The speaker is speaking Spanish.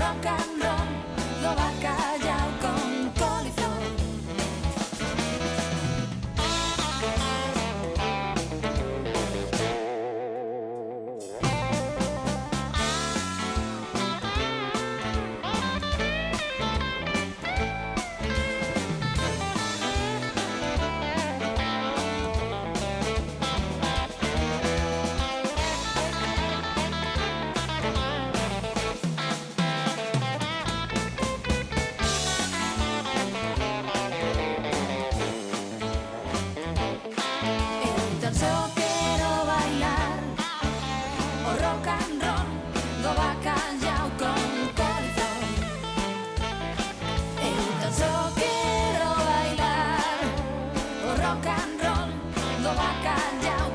rock and roll do bacallau con coliflor. Tan só quero bailar o rock and roll do bacallau con coliflor. Eu tan só quero bailar o rock and roll do bacallau